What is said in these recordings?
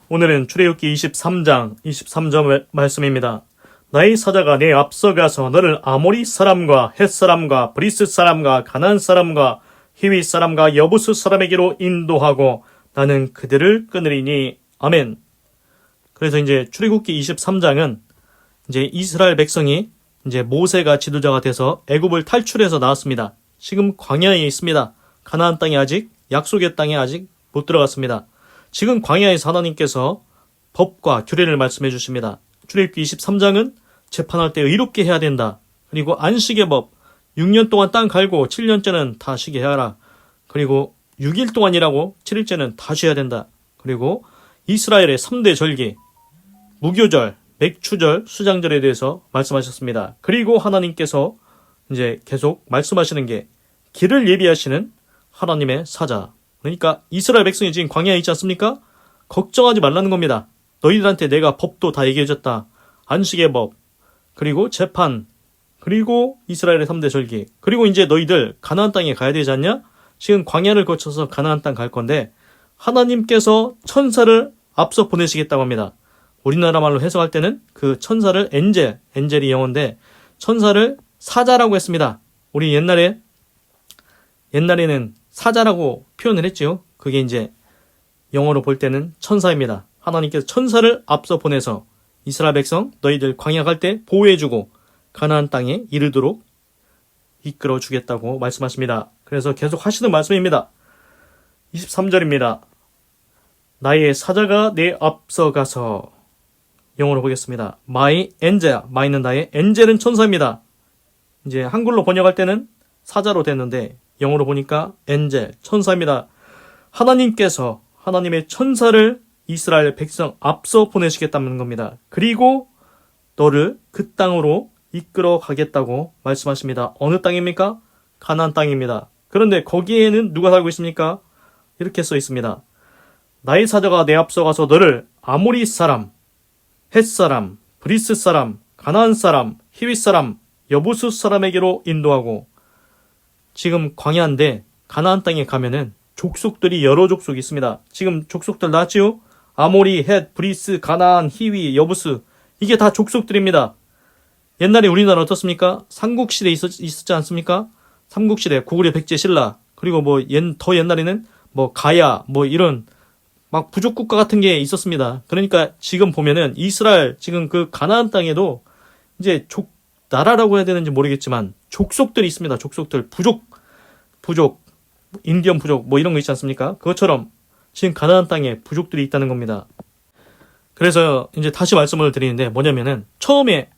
오늘은 출애굽기 23장 23절 말씀입니다. 나의 사자가 내 앞서가서 너를 아모리 사람과 헷 사람과 브리스 사람과 가나안 사람과 히위 사람과 여부스 사람에게로 인도하고 나는 그들을 끊으리니. 아멘. 그래서 이제 출애굽기 23장은 이제 이스라엘 백성이 이제 모세가 지도자가 돼서 애굽을 탈출해서 나왔습니다. 지금 광야에 있습니다. 가나안 땅에 아직 약속의 땅에 아직 못 들어갔습니다. 지금 광야에서 하나님께서 법과 규례를 말씀해 주십니다. 출애굽기 23장은 재판할 때 의롭게 해야 된다. 그리고 안식의 법, 6년 동안 땅 갈고 7년째는 다 쉬게 하라. 그리고 6일 동안 일하고 7일째는 다 쉬어야 된다. 그리고 이스라엘의 3대 절기, 무교절, 맥추절, 수장절에 대해서 말씀하셨습니다. 그리고 하나님께서 이제 계속 말씀하시는 게 길을 예비하시는 하나님의 사자. 그러니까 이스라엘 백성이 지금 광야에 있지 않습니까? 걱정하지 말라는 겁니다. 너희들한테 내가 법도 다 얘기해줬다. 안식의 법, 그리고 재판, 그리고 이스라엘의 3대 절기, 그리고 이제 너희들 가나안 땅에 가야 되지 않냐? 지금 광야를 거쳐서 가나안 땅 갈 건데 하나님께서 천사를 앞서 보내시겠다고 합니다. 우리나라 말로 해석할 때는 그 천사를 엔젤이 영어인데 천사를 사자라고 했습니다. 우리 옛날에는 사자라고 표현을 했지요. 그게 이제 영어로 볼 때는 천사입니다. 하나님께서 천사를 앞서 보내서 이스라엘 백성 너희들 광야 갈 때 보호해주고 가나안 땅에 이르도록 이끌어 주겠다고 말씀하십니다. 그래서 계속 하시는 말씀입니다. 23절입니다. 나의 사자가 내 앞서 가서. 영어로 보겠습니다. My angel, my는 나의, 엔젤은 천사입니다. 이제 한글로 번역할 때는 사자로 됐는데 영어로 보니까 엔젤, 천사입니다. 하나님께서 하나님의 천사를 이스라엘 백성 앞서 보내시겠다는 겁니다. 그리고 너를 그 땅으로 이끌어 가겠다고 말씀하십니다. 어느 땅입니까? 가나안 땅입니다. 그런데 거기에는 누가 살고 있습니까? 이렇게 써 있습니다. 나의 사자가 내 앞서 가서 너를 아모리 사람, 헷 사람, 브리스 사람, 가나안 사람, 히윗 사람, 여부스 사람에게로 인도하고. 지금 광야인데 가나안 땅에 가면은 족속들이 여러 족속이 있습니다. 지금 족속들 나왔지요? 아모리, 헷, 브리스, 가나안, 히위, 여부스, 이게 다 족속들입니다. 옛날에 우리나라 어떻습니까? 삼국시대 있었지 않습니까? 삼국시대 고구려 백제 신라, 그리고 더 옛날에는 가야 이런 막 부족국가 같은 게 있었습니다. 그러니까 지금 보면은 이스라엘 지금 그 가나안 땅에도 이제 나라라고 해야 되는지 모르겠지만 족속들이 있습니다. 족속들, 부족, 인디언 부족 이런 거 있지 않습니까? 그것처럼 지금 가나안 땅에 부족들이 있다는 겁니다. 그래서 이제 다시 말씀을 드리는데 뭐냐면은 처음에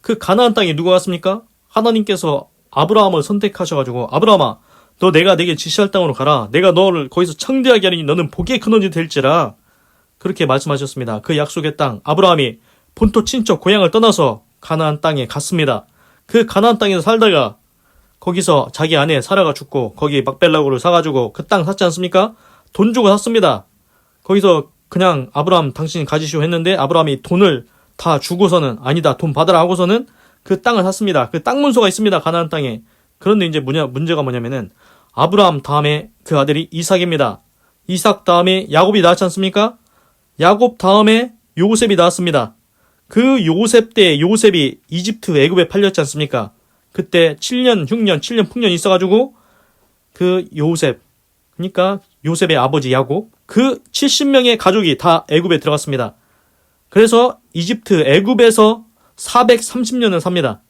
그 가나안 땅에 누가 왔습니까? 하나님께서 아브라함을 선택하셔가지고 아브라함아, 너 내가 내게 지시할 땅으로 가라. 내가 너를 거기서 창대하게 하리니 너는 복의 근원이 될지라. 그렇게 말씀하셨습니다. 그 약속의 땅, 아브라함이 본토 친척 고향을 떠나서 가나안 땅에 갔습니다. 그 가나안 땅에서 살다가 거기서 자기 아내 사라가 죽고 거기 막벨라고를 사가지고 그 땅 샀지 않습니까? 돈 주고 샀습니다. 거기서 그냥 아브라함 당신이 가지시오 했는데 아브라함이 돈을 다 주고서는 아니다, 돈 받으라 하고서는 그 땅을 샀습니다. 그 땅 문서가 있습니다. 가나안 땅에. 그런데 이제 문제가 뭐냐면은 아브라함 다음에 그 아들이 이삭입니다. 이삭 다음에 야곱이 나왔지 않습니까? 야곱 다음에 요셉이 나왔습니다. 그 요셉 때 요셉이 이집트 애굽에 팔렸지 않습니까? 그때 7년 풍년이 있어가지고 그 요셉, 그러니까 요셉의 아버지 야곱, 그 70명의 가족이 다 애굽에 들어갔습니다. 그래서 이집트 애굽에서 430년을 삽니다.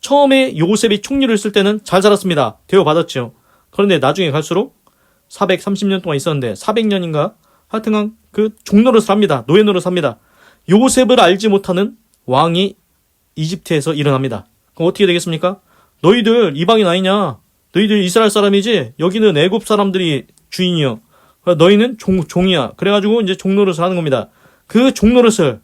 처음에 요셉이 총리를 쓸 때는 잘 살았습니다. 대우받았죠. 그런데 나중에 갈수록 430년 동안 있었는데 400년인가? 하여튼간 그 종노릇을 합니다. 노예 노릇을 합니다. 요셉을 알지 못하는 왕이 이집트에서 일어납니다. 그럼 어떻게 되겠습니까? 너희들 이방인 아니냐? 너희들 이스라엘 사람이지? 여기는 애굽 사람들이 주인이요. 너희는 종이야. 그래가지고 이제 종노릇을 하는 겁니다. 그 종노릇을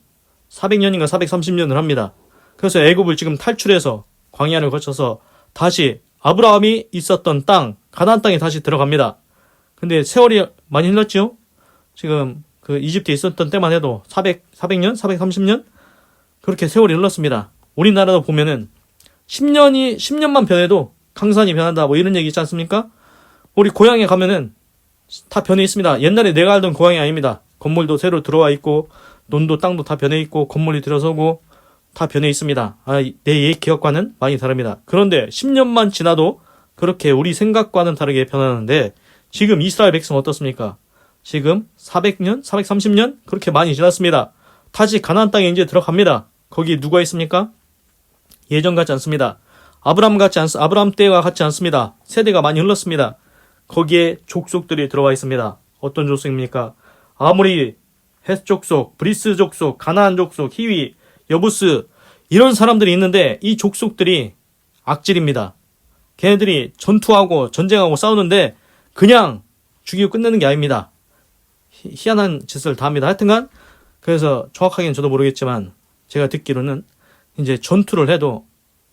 400년인가 430년을 합니다. 그래서 애굽을 지금 탈출해서 광야를 거쳐서 다시 아브라함이 있었던 땅, 가나안 땅에 다시 들어갑니다. 근데 세월이 많이 흘렀죠? 지금 그 이집트에 있었던 때만 해도 400년? 430년? 그렇게 세월이 흘렀습니다. 우리나라도 보면은 10년만 변해도 강산이 변한다 이런 얘기 있지 않습니까? 우리 고향에 가면은 다 변해 있습니다. 옛날에 내가 알던 고향이 아닙니다. 건물도 새로 들어와 있고 논도 땅도 다 변해 있고 건물이 들어서고 다 변해 있습니다. 내 기억과는 많이 다릅니다. 그런데 10년만 지나도 그렇게 우리 생각과는 다르게 변하는데 지금 이스라엘 백성 어떻습니까? 지금 400년, 430년 그렇게 많이 지났습니다. 다시 가나안 땅에 이제 들어갑니다. 거기 누가 있습니까? 예전 같지 않습니다. 아브라함 때와 같지 않습니다. 세대가 많이 흘렀습니다. 거기에 족속들이 들어와 있습니다. 어떤 족속입니까? 아모리, 헷 족속, 브리스 족속, 가나안 족속, 히위, 여부스 이런 사람들이 있는데 이 족속들이 악질입니다. 걔네들이 전투하고 전쟁하고 싸우는데 그냥 죽이고 끝내는 게 아닙니다. 희한한 짓을 다 합니다. 하여튼간 그래서 정확하게는 저도 모르겠지만 제가 듣기로는 이제 전투를 해도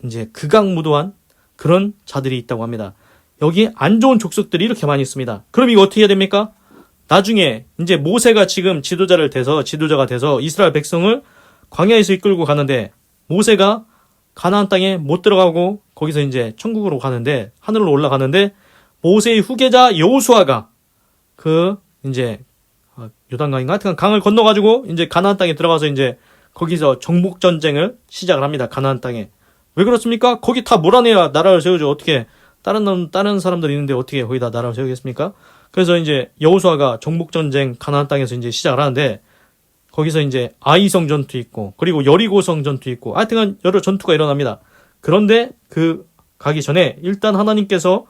이제 극악무도한 그런 자들이 있다고 합니다. 여기 안 좋은 족속들이 이렇게 많이 있습니다. 그럼 이거 어떻게 해야 됩니까? 나중에 이제 모세가 지금 지도자가 돼서 이스라엘 백성을 광야에서 이끌고 가는데 모세가 가나안 땅에 못 들어가고 거기서 이제 천국으로 가는데 하늘로 올라가는데 모세의 후계자 여호수아가 그 이제 요단강인가 하여튼 강을 건너가지고 이제 가나안 땅에 들어가서 이제 거기서 정복 전쟁을 시작을 합니다. 가나안 땅에. 왜 그렇습니까? 거기 다 몰아내야 나라를 세우죠. 어떻게 다른 사람들이 있는데 어떻게 거기다 나라를 세우겠습니까? 그래서 이제 여호수아가 정복 전쟁 가나안 땅에서 이제 시작을 하는데 거기서 이제 아이성 전투 있고 그리고 여리고성 전투 있고 하여튼 여러 전투가 일어납니다. 그런데 그 가기 전에 일단 하나님께서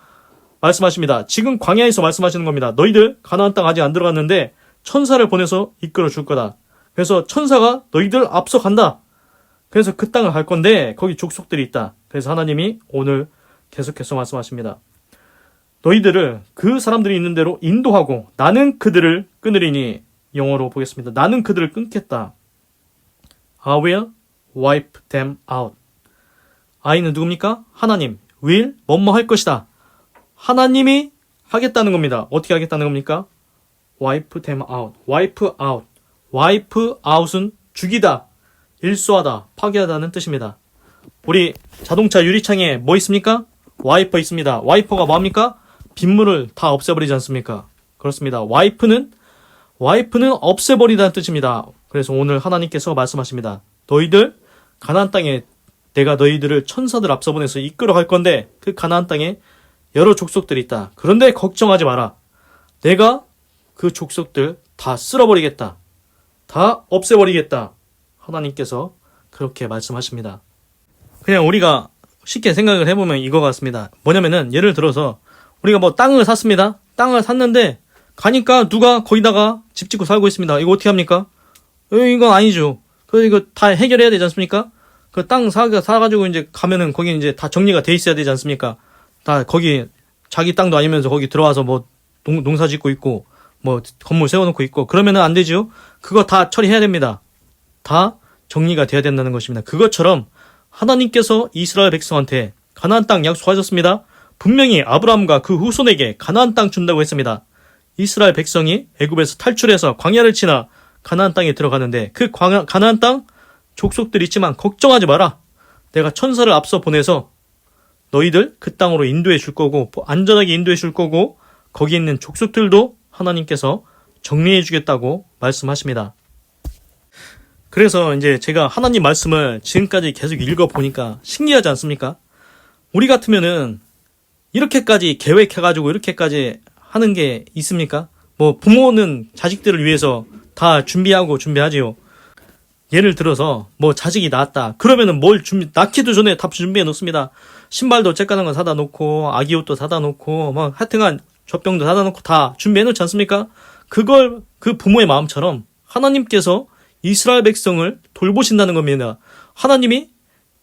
말씀하십니다. 지금 광야에서 말씀하시는 겁니다. 너희들 가나안 땅 아직 안 들어갔는데 천사를 보내서 이끌어 줄 거다. 그래서 천사가 너희들 앞서 간다. 그래서 그 땅을 갈 건데 거기 족속들이 있다. 그래서 하나님이 오늘 계속해서 말씀하십니다. 너희들을 그 사람들이 있는 대로 인도하고 나는 그들을 끊으리니 영어로 보겠습니다. 나는 그들을 끊겠다. I will wipe them out. I는 누굽니까? 하나님. will 뭐뭐 할 것이다. 하나님이 하겠다는 겁니다. 어떻게 하겠다는 겁니까? wipe them out. wipe out. wipe out은 죽이다, 일소하다, 파괴하다는 뜻입니다. 우리 자동차 유리창에 뭐 있습니까? 와이퍼 있습니다. 와이퍼가 뭐합니까? 빗물을 다 없애버리지 않습니까? 그렇습니다. 와이프는 없애버리다는 뜻입니다. 그래서 오늘 하나님께서 말씀하십니다. 너희들 가나안 땅에 내가 너희들을 천사들 앞서 보내서 이끌어 갈 건데 그 가나안 땅에 여러 족속들이 있다. 그런데 걱정하지 마라. 내가 그 족속들 다 쓸어버리겠다. 다 없애버리겠다. 하나님께서 그렇게 말씀하십니다. 그냥 우리가 쉽게 생각을 해보면 이거 같습니다. 뭐냐면은 예를 들어서 우리가 뭐 땅을 샀습니다. 땅을 샀는데 가니까 누가 거기다가 집 짓고 살고 있습니다. 이거 어떻게 합니까? 이건 아니죠. 그래서 이거 다 해결해야 되지 않습니까? 그 땅 사가지고 이제 가면은 거기 이제 다 정리가 돼 있어야 되지 않습니까? 다 거기 자기 땅도 아니면서 거기 들어와서 뭐 농사 짓고 있고 뭐 건물 세워놓고 있고 그러면은 안 되죠. 그거 다 처리해야 됩니다. 다 정리가 돼야 된다는 것입니다. 그것처럼 하나님께서 이스라엘 백성한테 가나안 땅 약속하셨습니다. 분명히 아브라함과 그 후손에게 가나안 땅 준다고 했습니다. 이스라엘 백성이 애굽에서 탈출해서 광야를 지나 가나안 땅에 들어가는데 그 가나안 땅 족속들 있지만 걱정하지 마라. 내가 천사를 앞서 보내서 너희들 그 땅으로 인도해 줄 거고 안전하게 인도해 줄 거고 거기 있는 족속들도 하나님께서 정리해 주겠다고 말씀하십니다. 그래서 이제 제가 하나님 말씀을 지금까지 계속 읽어보니까 신기하지 않습니까? 우리 같으면은 이렇게까지 계획해가지고 이렇게까지 하는 게 있습니까? 뭐 부모는 자식들을 위해서 다 준비하지요. 예를 들어서 뭐 자식이 낳았다. 그러면은 낳기도 전에 다 준비해 놓습니다. 신발도 쬐까는 거 사다 놓고 아기 옷도 사다 놓고 막 하여튼간 젖병도 사다 놓고 다 준비해 놓지 않습니까? 그걸 그 부모의 마음처럼 하나님께서 이스라엘 백성을 돌보신다는 겁니다. 하나님이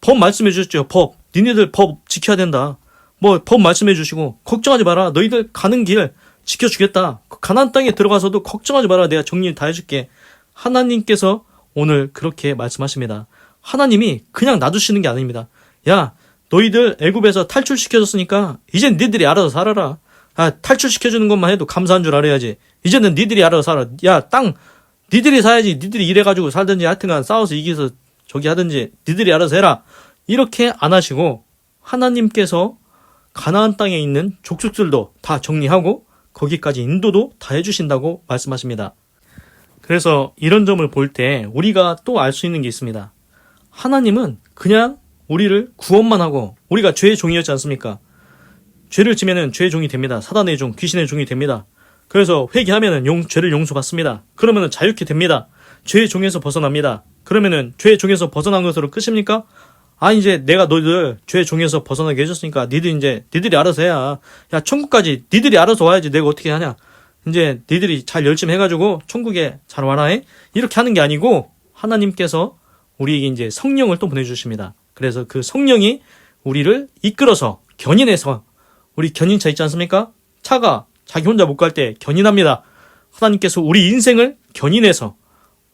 법 말씀해 주셨죠. 니네들 법 지켜야 된다. 뭐 법 말씀해 주시고 걱정하지 마라. 너희들 가는 길 지켜주겠다. 가나안 땅에 들어가서도 걱정하지 마라. 내가 정리 다 해줄게. 하나님께서 오늘 그렇게 말씀하십니다. 하나님이 그냥 놔두시는 게 아닙니다. 야, 너희들 애굽에서 탈출시켜줬으니까 이젠 니들이 알아서 살아라. 탈출시켜주는 것만 해도 감사한 줄 알아야지. 이제는 니들이 알아서 살아. 야, 땅 니들이 사야지. 니들이 일해가지고 살든지 하여튼간 싸워서 이겨서 저기 하든지 니들이 알아서 해라. 이렇게 안 하시고 하나님께서 가나안 땅에 있는 족속들도 다 정리하고 거기까지 인도도 다 해주신다고 말씀하십니다. 그래서 이런 점을 볼 때 우리가 또 알 수 있는 게 있습니다. 하나님은 그냥 우리를 구원만 하고 우리가 죄의 종이었지 않습니까? 죄를 지면은 죄의 종이 됩니다. 사단의 종, 귀신의 종이 됩니다. 그래서 회개하면은 죄를 용서받습니다. 그러면은 자유케 됩니다. 죄의 종에서 벗어납니다. 그러면은 죄의 종에서 벗어난 것으로 끝입니까? 이제 내가 너희들 죄의 종에서 벗어나게 해줬으니까 니들이 알아서 해야. 야, 천국까지 니들이 알아서 와야지 내가 어떻게 하냐. 이제 니들이 잘 열심히 해가지고 천국에 잘 와라 해. 이렇게 하는 게 아니고 하나님께서 우리에게 이제 성령을 또 보내주십니다. 그래서 그 성령이 우리를 이끌어서 견인해서, 우리 견인차 있지 않습니까? 차가 자기 혼자 못 갈 때 견인합니다. 하나님께서 우리 인생을 견인해서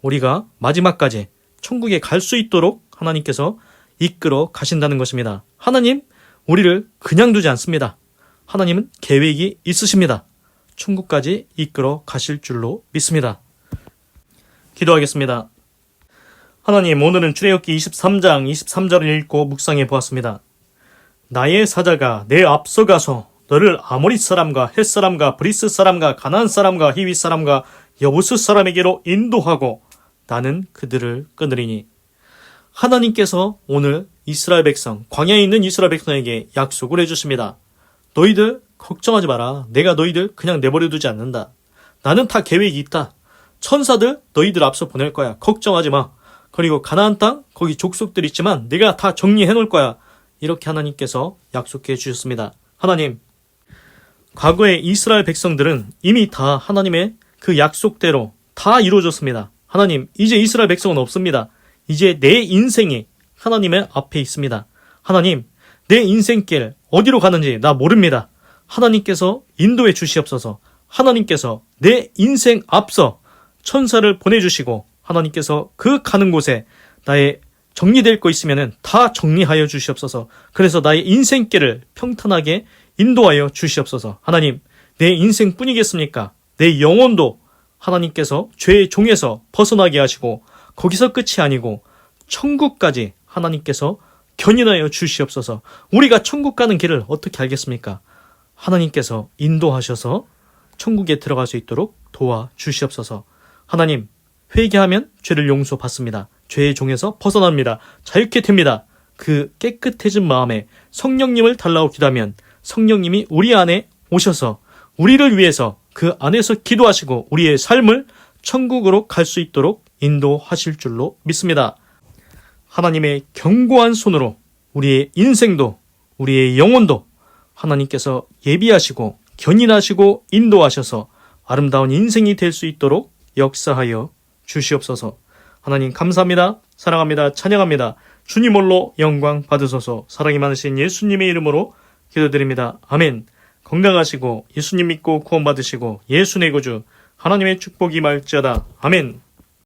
우리가 마지막까지 천국에 갈 수 있도록 하나님께서 이끌어 가신다는 것입니다. 하나님, 우리를 그냥 두지 않습니다. 하나님은 계획이 있으십니다. 천국까지 이끌어 가실 줄로 믿습니다. 기도하겠습니다. 하나님, 오늘은 출애굽기 23장 23절을 읽고 묵상해 보았습니다. 나의 사자가 내 앞서가서 너를 아모리 사람과 헷 사람과 브리스 사람과 가나안 사람과 히위 사람과 여부스 사람에게로 인도하고 나는 그들을 끊으리니. 하나님께서 오늘 이스라엘 백성, 광야에 있는 이스라엘 백성에게 약속을 해주십니다. 너희들 걱정하지 마라. 내가 너희들 그냥 내버려두지 않는다. 나는 다 계획이 있다. 천사들 너희들 앞서 보낼 거야. 걱정하지 마. 그리고 가나안 땅, 거기 족속들 있지만 내가 다 정리해 놓을 거야. 이렇게 하나님께서 약속해 주셨습니다. 하나님, 과거의 이스라엘 백성들은 이미 다 하나님의 그 약속대로 다 이루어졌습니다. 하나님, 이제 이스라엘 백성은 없습니다. 이제 내 인생이 하나님의 앞에 있습니다. 하나님, 내 인생길 어디로 가는지 나 모릅니다. 하나님께서 인도해 주시옵소서. 하나님께서 내 인생 앞서 천사를 보내주시고 하나님께서 그 가는 곳에 나의 정리될 거 있으면은 다 정리하여 주시옵소서. 그래서 나의 인생길을 평탄하게 인도하여 주시옵소서. 하나님, 내 인생뿐이겠습니까? 내 영혼도 하나님께서 죄의 종에서 벗어나게 하시고 거기서 끝이 아니고 천국까지 하나님께서 견인하여 주시옵소서. 우리가 천국 가는 길을 어떻게 알겠습니까? 하나님께서 인도하셔서 천국에 들어갈 수 있도록 도와주시옵소서. 하나님, 회개하면 죄를 용서받습니다. 죄의 종에서 벗어납니다. 자유케 됩니다. 그 깨끗해진 마음에 성령님을 달라고 기도하면 성령님이 우리 안에 오셔서 우리를 위해서 그 안에서 기도하시고 우리의 삶을 천국으로 갈 수 있도록 인도하실 줄로 믿습니다. 하나님의 견고한 손으로 우리의 인생도 우리의 영혼도 하나님께서 예비하시고 견인하시고 인도하셔서 아름다운 인생이 될 수 있도록 역사하여 주시옵소서. 하나님 감사합니다. 사랑합니다. 찬양합니다. 주님 홀로 영광 받으소서. 사랑이 많으신 예수님의 이름으로 기도드립니다. 아멘. 건강하시고 예수님 믿고 구원받으시고 예수 내 구주 하나님의 축복이 말지어다. 아멘.